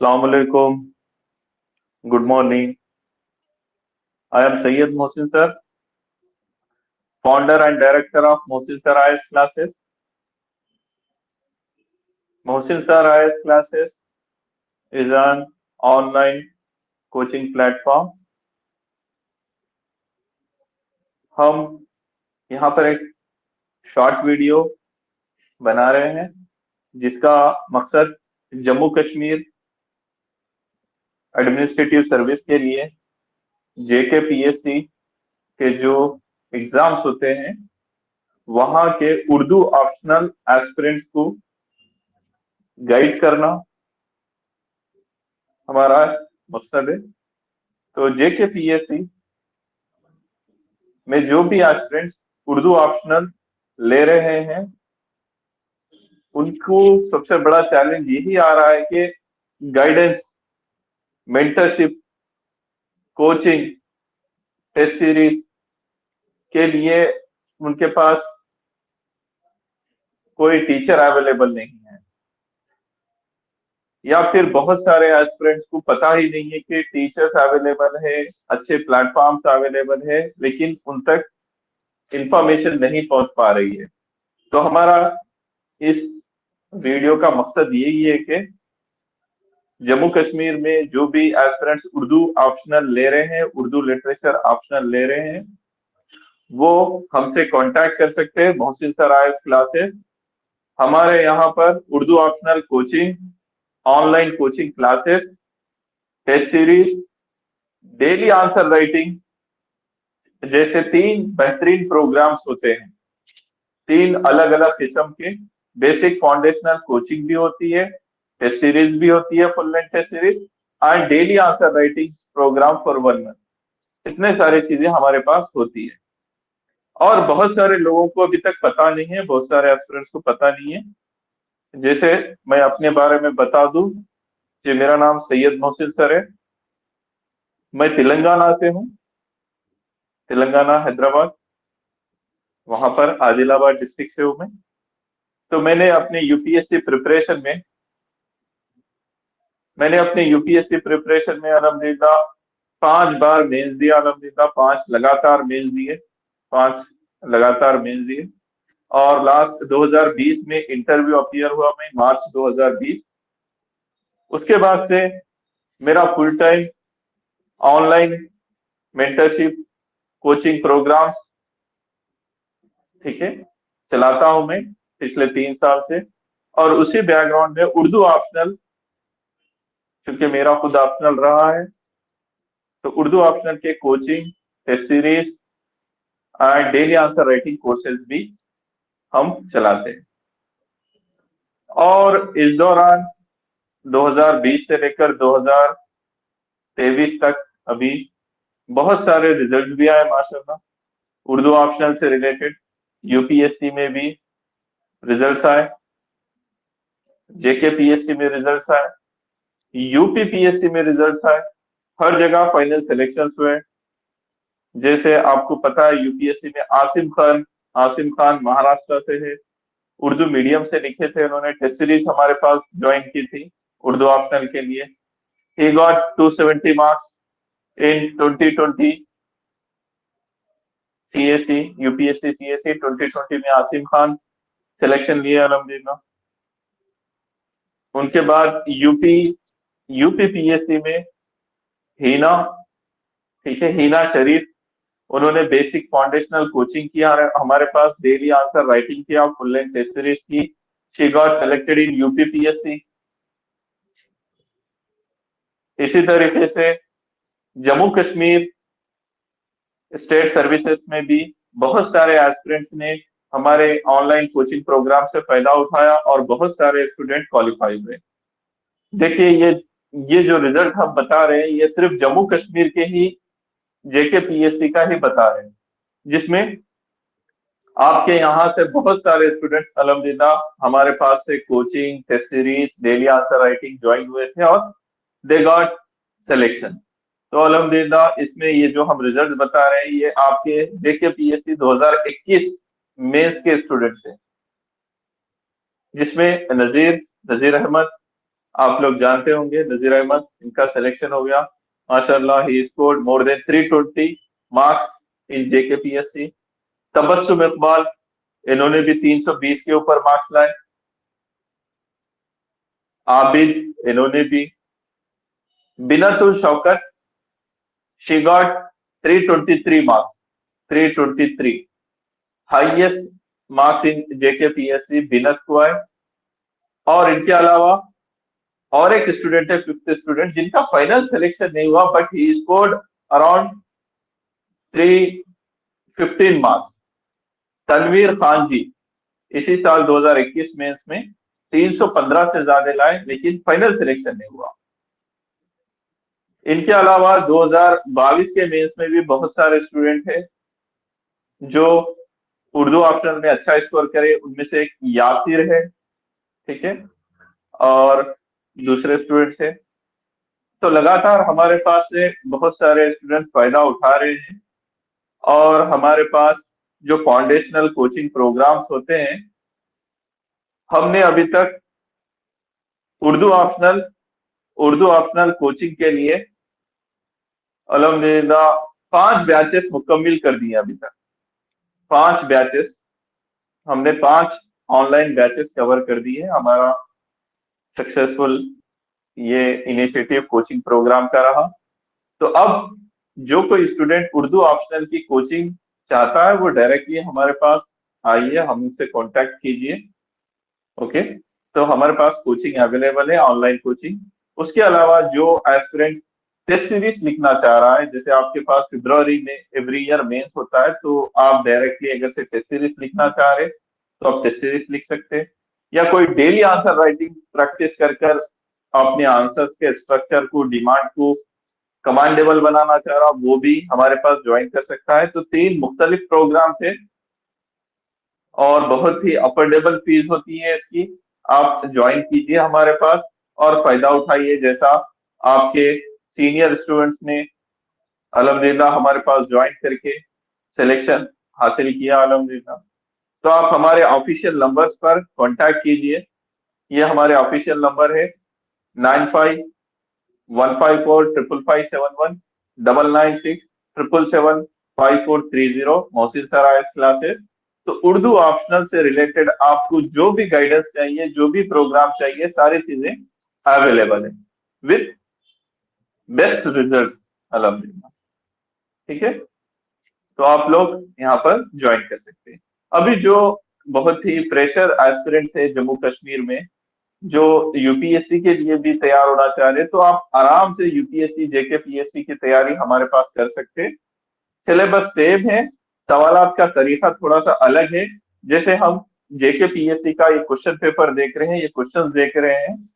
Assalamu alaikum. Good morning. I am Sayyid Mohsin sir, founder and director of Mohsin sir IS classes. Mohsin sir IS classes is an online coaching platform. हम यहाँ पर एक short video बना रहे हैं जिसका मकसद Jammu Kashmir administrative service के लिए JKPSC के जो एग्जाम्स होते हैं वहां के उर्दू ऑप्शनल एस्पिरेंट्स को गाइड करना हमारा मकसद है। तो JKPSC में जो भी एस्पिरेंट्स उर्दू ऑप्शनल ले रहे हैं उनको सबसे बड़ा चैलेंज यही आ रहा है कि guidance, mentorship, coaching, test series के लिए उनके पास कोई टीचर अवेलेबल नहीं है, या फिर बहुत सारे एस्पिरेंट्स को पता ही नहीं है कि टीचर्स अवेलेबल है, अच्छे प्लेटफॉर्म्स अवेलेबल है, लेकिन उन तक इंफॉर्मेशन नहीं पहुंच पा रही है। तो हमारा इस वीडियो का मकसद यही है कि जम्मू कश्मीर में जो भी एस्पिरेंट्स उर्दू ऑप्शनल ले रहे हैं, उर्दू लिटरेचर ऑप्शनल ले रहे हैं, वो हमसे कांटेक्ट कर सकते हैं। मोहसिन सर आईएएस क्लासेस, हमारे यहाँ पर Urdu optional coaching, online coaching classes, test series, daily answer writing जैसे 3 बेहतरीन प्रोग्राम्स होते हैं। 3 अलग अलग किस्म के बेसिक फाउंडेशनल कोचिंग भी होती है, टेस्ट सीरीज भी होती है, full length test series, and daily answer writing programme for 1 month. इतने सारी चीजें हमारे पास होती है और बहुत सारे लोगों को अभी तक पता नहीं है, बहुत सारे एस्पिरेंट्स को पता नहीं है। जैसे मैं अपने बारे में बता दूं कि मेरा नाम सैयद मोहसिन सर है, मैं तेलंगाना से हूँ, तेलंगाना हैदराबाद, वहां पर आदिलाबाद डिस्ट्रिक्ट से हूँ मैं। तो मैंने अपने यूपीएससी प्रिपरेशन में अल्हम्दुलिल्लाह 5 बार मेंस दिया, अल्हम्दुलिल्लाह 5 लगातार मेंस दिए, 5 लगातार मेंस दिए। और लास्ट 2020 में इंटरव्यू अपीयर हुआ मैं, मार्च 2020। उसके बाद से मेरा full time online mentorship coaching programmes, ठीक है, चलाता हूं मैं पिछले 3 साल से। और उसी बैकग्राउंड में उर्दू ऑप्शनल, क्योंकि मेरा खुद ऑप्शनल रहा है, तो उर्दू ऑप्शनल के coaching, test series and daily answer writing courses भी हम चलाते हैं। और इस दौरान 2020 से लेकर 2023 तक अभी बहुत सारे रिजल्ट भी आए माशाल्लाह, उर्दू ऑप्शनल से रिलेटेड। यूपीएससी में भी रिजल्ट आए, जेकेपीएससी में रिजल्ट आए, यूपीपीएससी में रिजल्ट आए, हर जगह फाइनल सिलेक्शन हुए। जैसे आपको पता है यूपीएससी में आसिम खान महाराष्ट्र से है, उर्दू मीडियम से लिखे थे उन्होंने, टेस्ट सीरीज हमारे पास ज्वाइन की थी उर्दू ऑप्शनल के लिए। He got 270 marks in 2020 CSC, UPSC CSC 2020 में आसिम खान सिलेक्शन लिए अल्हम्दुलिल्लाह। उनके बाद यूपीपीएससी में हीना, ठीक है, हीना शरीफ उन्होंने बेसिक फाउंडेशनल कोचिंग किया हमारे पास, डेली आंसर राइटिंग किया, फुल लेंथ टेस्ट सीरीज की। She got selected in UPPSC. इसी तरीके से जम्मू कश्मीर स्टेट सर्विसेज में भी बहुत सारे एस्पिरेंट्स ने हमारे ऑनलाइन कोचिंग प्रोग्राम से फायदा उठाया और बहुत सारे स्टूडेंट क्वालिफाई हुए। देखिए, ये जो रिजल्ट हम बता रहे हैं, ये सिर्फ जम्मू कश्मीर के ही जेके पीएससी का ही बता रहे हैं, जिसमें आपके यहाँ से बहुत सारे स्टूडेंट्स अल्हम्दुलिल्लाह हमारे पास से coaching, test series, daily answer writing join हुए थे और दे गॉट सिलेक्शन। तो अल्हम्दुलिल्लाह इसमें ये जो हम रिजल्ट बता रहे हैं, ये आपके जेके पीएससी 2021 मेंस के स्टूडेंट्स हैं, जिसमें नजीर अहमद, आप लोग जानते होंगे नजीर अहमद, इनका सिलेक्शन हो गया माशाल्लाह। He scored more than 320 marks in JK PSC. Tabassum Iqbal, इन्होंने भी 320 के ऊपर मार्क्स लाए। आबिद, इन्होंने भी। Binatul Shaukat, she got 323 marks, 323 highest marks in JK PSC Binat को आए। और इनके अलावा और एक स्टूडेंट है, फिफ्थ स्टूडेंट, जिनका फाइनल सिलेक्शन नहीं हुआ, but he scored around 315 marks. Tanveer Khan ji, इसी साल 2021 में इसमें 315 से ज्यादा लाए, लेकिन फाइनल सिलेक्शन नहीं हुआ। इनके अलावा 2022 के मेंस में भी बहुत सारे स्टूडेंट हैं जो उर्दू ऑप्शनल में अच्छा स्कोर करे। उनमें से एक यासिर है, ठीक है, और दूसरे स्टूडेंट्स है। तो लगातार हमारे पास से बहुत सारे स्टूडेंट फायदा उठा रहे हैं। और हमारे पास जो फाउंडेशनल कोचिंग प्रोग्राम्स होते हैं, हमने अभी तक Urdu optional Urdu optional coaching के लिए अल्हम्दुलिल्लाह 5 बैचेस मुकम्मिल कर दिए अभी तक। 5 बैचेस, हमने 5 ऑनलाइन बैचेस कवर कर दिए। हमारा सक्सेसफुल ये इनिशिएटिव कोचिंग प्रोग्राम का रहा। तो अब जो कोई स्टूडेंट उर्दू ऑप्शनल की कोचिंग चाहता है, वो डायरेक्टली हमारे पास आइए, हमसे कांटेक्ट कीजिए। ओके, तो हमारे पास कोचिंग अवेलेबल है, ऑनलाइन कोचिंग। उसके अलावा जो एस्पिरेंट टेस्ट सीरीज लिखना चाह रहा है, जैसे आपके पास फरवरी में एवरी ईयर मेंस होता है, तो आप डायरेक्टली अगर से टेस्ट सीरीज लिखना चाह रहे तो आप टेस्ट सीरीज लिख सकते हैं। या कोई डेली आंसर राइटिंग प्रैक्टिस कर कर अपने आंसर्स के स्ट्रक्चर को, डिमांड को कमांडेबल बनाना चाह रहा, वो भी हमारे पास ज्वाइन कर सकता है। तो 3 मुख्तलिफ प्रोग्राम थे और बहुत ही अफोर्डेबल फीस होती है इसकी। आप ज्वाइन कीजिए हमारे पास और फायदा उठाइए, जैसा आपके सीनियर स्टूडेंट्स ने अल्हम्दुलिल्लाह हमारे पास ज्वाइन करके सिलेक्शन हासिल किया अल्हम्दुलिल्लाह। तो आप हमारे ऑफिशियल नंबर्स पर कांटेक्ट कीजिए। ये हमारे ऑफिशियल नंबर है 9515457571, 9967775430, मोहसिन सराय क्लासेस। तो उर्दू ऑप्शनल से रिलेटेड आपको जो भी गाइडेंस चाहिए, जो भी प्रोग्राम चाहिए, सारी चीजें अवेलेबल है विथ बेस्ट रिजल्ट अल्हम्दुलिल्लाह। ठीक है, तो आप लोग यहाँ पर ज्वाइन कर सकते हैं। अभी जो बहुत ही प्रेशर एस्पिरेंट्स है जम्मू कश्मीर में, जो यूपीएससी के लिए भी तैयार होना चाह रहे हैं, तो आप आराम से यूपीएससी जेके पीएससी की तैयारी हमारे पास कर सकते हैं। सिलेबस सेम है, सवालात का तरीका थोड़ा सा अलग है। जैसे हम जेके पीएससी का ये क्वेश्चन पेपर देख रहे हैं, ये क्वेश्चन देख रहे हैं,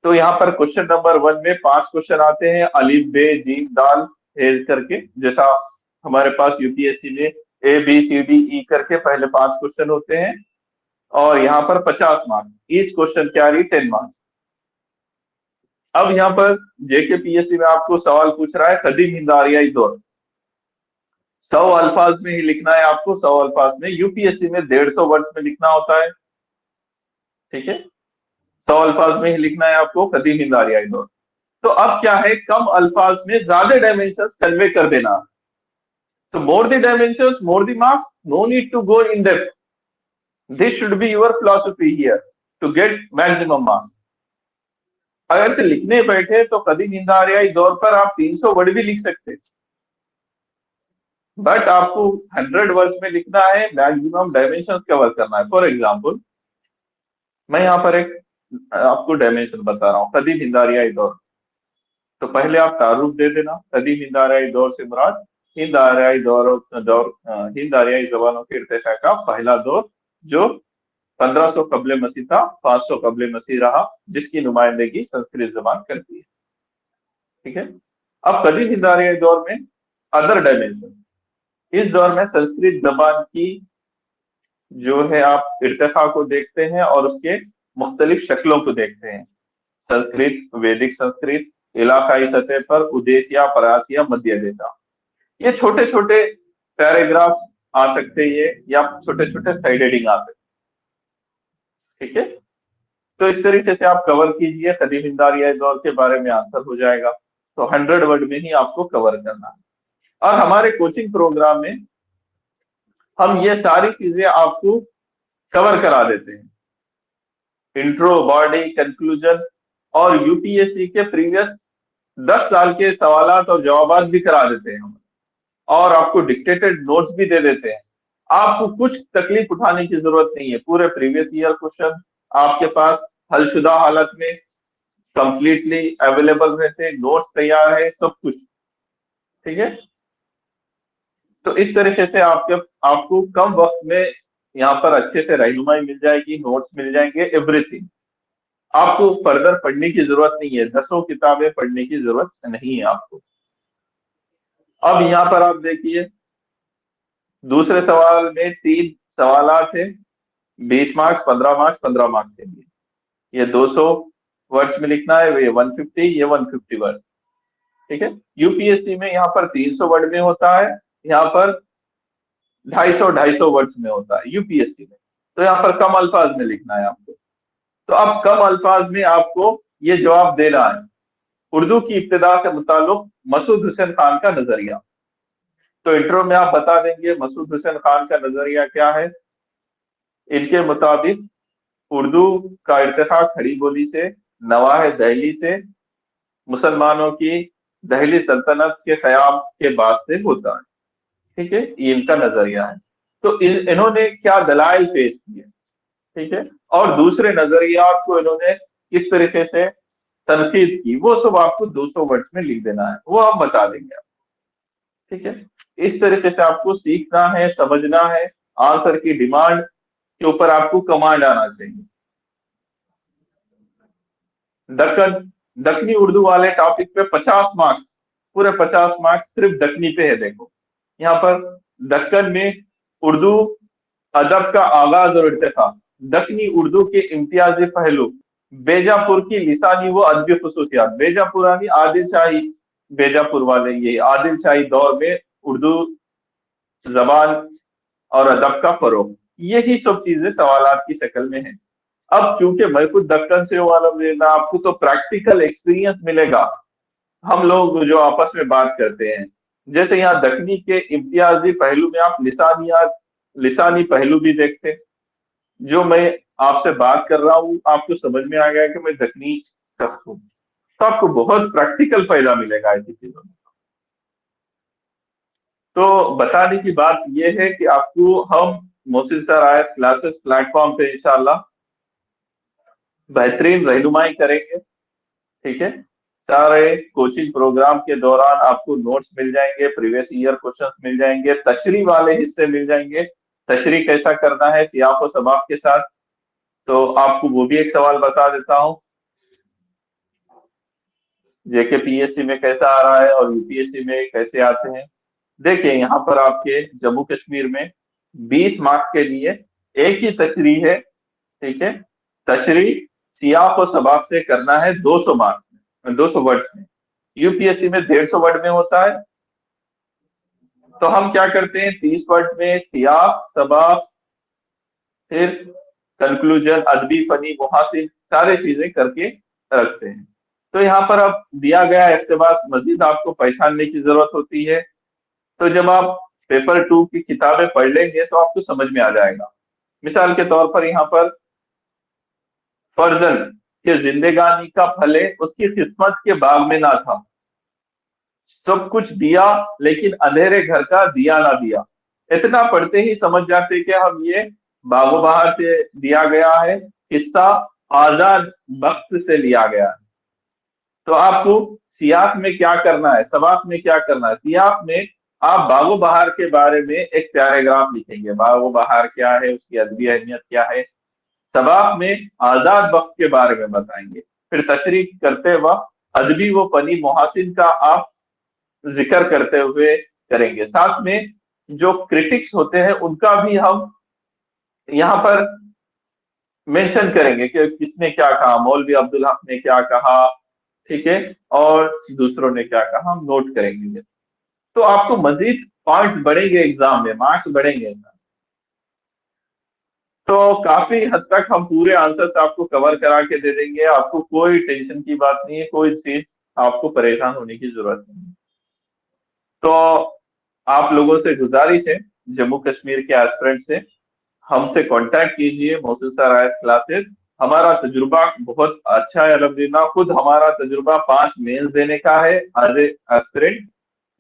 तो यहाँ पर क्वेश्चन नंबर 1 में 5 क्वेश्चन आते हैं, अलिफ बे जीम दाल हेज करके, जैसा हमारे पास यूपीएससी में A B C D E करके पहले 5 क्वेश्चन होते हैं। और यहाँ पर 50 marks, each question carry 10 marks. अब यहाँ पर जेके पीएससी में आपको सवाल पूछ रहा है कदीम हिंद आरियाई दौर, 100 अल्फाज में ही लिखना है आपको, 100 अल्फाज में। यूपीएससी में 150 वर्ड्स में लिखना होता है, ठीक है, 100 अल्फाज में ही लिखना है आपको कदीम हिंद आरियाई दौर। तो अब क्या है, कम अल्फाज में ज्यादा डायमेंशन कन्वे कर देना। तो more the dimension more the marks, no need to go in depth. This should be your philosophy here to get maximum marks. अगर से लिखने बैठे तो कदीम हिंद आरियाई दौर पर आप 300 वर्ड भी लिख सकते हैं, बट आपको 100 वर्ड्स में लिखना है, मैक्सिमम डायमेंशन कवर करना है। फॉर एग्जाम्पल, मैं यहाँ पर एक आपको डायमेंशन बता रहा हूँ, कदीम हिंदारियाई दौर। तो पहले आप तारुफ दे देना, कदीम हिंद आरियाई दौर से मुराद हिंद आरियाई हिंद आरियाई जबानों के इर्तिका का पहला दौर, जो 1500 कबले मसीह था, 500 कबले मसीह रहा, जिसकी नुमाइंदगी संस्कृत जबान करती है। ठीक है। अब कदीम हिंद आरियाई दौर में अदर डायमेंशन, इस दौर में संस्कृत जबान की जो है आप इर्तिका को देखते हैं और उसके मुख्तलिफ शक्लों को देखते हैं। संस्कृत, वैदिक संस्कृत, इलाकाई सतह पर उदेशिया, परासिया, मध्य देशा। ये छोटे छोटे पैराग्राफ आ सकते हैं, ये या छोटे छोटे साइड हेडिंग आ सकते हैं। ठीक है। तो इस तरीके से आप कवर कीजिए, कदीम हिंद आरियाई दौर के बारे में आंसर हो जाएगा। तो 100 वर्ड में ही आपको कवर करना है। और हमारे कोचिंग प्रोग्राम में हम ये सारी चीजें आपको कवर करा देते हैं, इंट्रो, बॉडी, कंक्लूजन, और यूपीएससी के प्रीवियस 10 साल के सवालात और जवाबात भी करा देते हैं हम, और आपको डिक्टेटेड नोट्स भी दे देते हैं। आपको कुछ तकलीफ उठाने की जरूरत नहीं है, पूरे प्रीवियस ईयर क्वेश्चन आपके पास हलशुदा हालत में कंप्लीटली अवेलेबल रहते हैं, नोट्स तैयार है, सब कुछ। ठीक है। तो इस तरीके से आपको कम वक्त में यहाँ पर अच्छे से रहनुमाई मिल जाएगी, नोट्स मिल जाएंगे, एवरीथिंग। आपको फर्दर पढ़ने की जरूरत नहीं है, दसों किताबें पढ़ने की जरूरत नहीं है आपको। अब यहाँ पर आप देखिए, दूसरे सवाल में 3 सवालात है, 20 मार्क्स, 15 मार्क्स, 15 मार्क्स के लिए। ये 200 वर्ड्स में लिखना है, ये 150, ये 150 वर्ड। ठीक है। यूपीएससी में यहाँ पर 300 वर्ड में होता है, यहाँ पर 250 वर्ड्स में होता है यूपीएससी में। तो यहाँ पर कम अल्फाज में लिखना है आपको। तो अब कम अल्फाज में आपको ये जवाब देना है, उर्दू की इब्तिदा से मुताल्लुक मसूद हुसैन खान का नजरिया। तो इंट्रो में आप बता देंगे मसूद हुसैन खान का नजरिया क्या है। इनके मुताबिक उर्दू का इर्तिका खड़ी बोली से, नवाह दहली से, मुसलमानों की दहली सल्तनत के क़याम के बाद से होता है। ठीक है, ये इनका नजरिया है। तो इन्होंने क्या दलाइल पेश किए, ठीक है, और दूसरे नजरियात को इन्होंने किस तरीके से तनकीद की, वो सब आपको 200 वर्ड्स में लिख देना है, वो हम बता देंगे आप। ठीक है। इस तरीके से आपको सीखना है, समझना है, आंसर की डिमांड के ऊपर आपको कमांड आना चाहिए। दक्कन, दक्कनी उर्दू वाले टॉपिक पे 50 मार्क्स, पूरे 50 मार्क्स सिर्फ दक्कनी पे है। देखो यहाँ पर दक्कन में उर्दू अदब का आगाज और इर्तिका, दक्कनी उर्दू के इम्तियाजी पहलू, बेजापुर की लिसानी व अदबी खसूसियात। बेजापुरानी आदिल शाही, बेजापुर वाले ये आदिल शाही दौर में उर्दू जबान और अदब का फरोग, यही सब चीजें सवालात की शक्ल में है। अब क्योंकि मैं खुद दक्कन से हूं अल्हम्दुलिल्लाह, आपको तो प्रैक्टिकल एक्सपीरियंस मिलेगा। हम लोग जो आपस में बात करते हैं, जैसे यहाँ दक्कनी के इम्तियाजी पहलू में आप लिसानी पहलू भी देखते हैं। जो मैं आपसे बात कर रहा हूँ आपको समझ में आ गया कि मैं दक्कनी शख्स हूँ, तो आपको बहुत प्रैक्टिकल फायदा मिलेगा ऐसी चीजों में। तो बताने की बात यह है कि आपको हम मोहसिन सर आयत क्लासेस प्लेटफॉर्म पे इंशाल्लाह बेहतरीन रहनुमाई करेंगे। ठीक है। सारे कोचिंग प्रोग्राम के दौरान आपको नोट्स मिल जाएंगे, प्रीवियस ईयर क्वेश्चंस मिल जाएंगे, तशरीह वाले हिस्से मिल जाएंगे, तशरीह कैसा करना है सियाक व सबाक के साथ। तो आपको वो भी एक सवाल बता देता हूं, जेके पीएससी में कैसा आ रहा है और यूपीएससी में कैसे आते हैं। देखिए यहाँ पर आपके जम्मू कश्मीर में 20 मार्क्स के लिए एक ही तशरीह है। ठीक है। तशरीह सियाक और सबाक से करना है 200 मार्क्स में, 200 वर्ड में। यूपीएससी में 150 वर्ड में होता है। तो हम क्या करते हैं, 30 वर्ड में सियाक, सबाक, फिर कंक्लूजन, अदबी, फनी, मुहासिन, सारे चीजें करके रखते हैं। तो यहाँ पर अब दिया गया इक़्तिबास मजीद आपको पहचानने की जरूरत होती है। तो जब आप पेपर 2 की किताबें पढ़ लेंगे तो आपको समझ में आ जाएगा। मिसाल के तौर पर यहाँ पर फर्जन के जिंदगानी का फले उसकी किस्मत के बाग में ना था, सब कुछ दिया लेकिन अंधेरे घर का दिया ना दिया। इतना पढ़ते ही समझ जाते कि हम ये बागो बहार से दिया गया है, किस्सा आजाद बख्त से लिया गया है। तो आपको सियाक में क्या करना है, सबाक में क्या करना है? सियाक में आप बागो बहार के बारे में एक पैराग्राफ लिखेंगे, बागो बहार क्या है, उसकी अदबी अहमियत क्या है। सबाक में आजाद बख्त के बारे में बताएंगे। फिर तशरीह करते वक्त अदबी व फनी मोहसिन का आप जिक्र करते हुए करेंगे। साथ में जो क्रिटिक्स होते हैं उनका भी हम यहाँ पर मेंशन करेंगे कि किसने क्या कहा, मौलवी अब्दुल हक ने क्या कहा, ठीक है, और दूसरों ने क्या कहा, हम नोट करेंगे। तो आपको मजीद पॉइंट्स बढ़ेंगे, एग्जाम में मार्क्स बढ़ेंगे। तो काफी हद तक हम पूरे आंसर्स आपको कवर करा के दे देंगे, आपको कोई टेंशन की बात नहीं है, कोई चीज आपको परेशान होने की जरूरत नहीं है। तो आप लोगों से गुजारिश है, जम्मू कश्मीर के एस्पिरेंट से, हमसे कांटेक्ट कीजिए, मोहसिन सर आयस क्लासेस। हमारा तजुर्बा बहुत अच्छा है अल्हम्दुलिल्लाह। खुद हमारा तजुर्बा 5 मेंस देने का है एज एस्पिरेंट,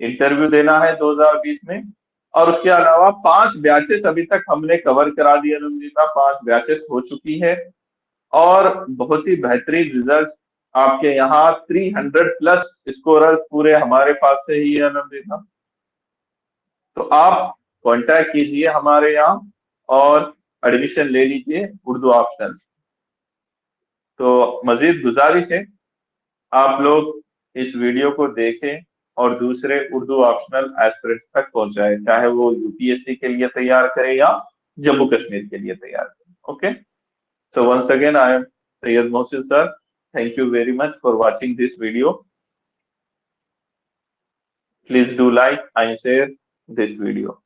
इंटरव्यू देना है 2020 में। और उसके अलावा 5 बैचेस अभी तक हमने कवर करा दिए अल्हम्दुलिल्लाह, 5 बैचेस हो चुकी है। और बहुत ही बेहतरीन रिजल्ट आपके यहाँ, 300 प्लस स्कोरर पूरे हमारे पास से ही है अल्हम्दुलिल्लाह। तो आप कांटेक्ट कीजिए हमारे यहाँ और एडमिशन ले लीजिए उर्दू ऑप्शन। तो मजीद गुजारिश है, आप लोग इस वीडियो को देखें और दूसरे उर्दू ऑप्शनल एस्पिरेंट्स तक पहुंचाए, चाहे वो यूपीएससी के लिए तैयार करे या जम्मू कश्मीर के लिए तैयार करे। Okay, so once again I am Sayyid Mohsin sir, thank you very much for watching this video. Please do like and share this video.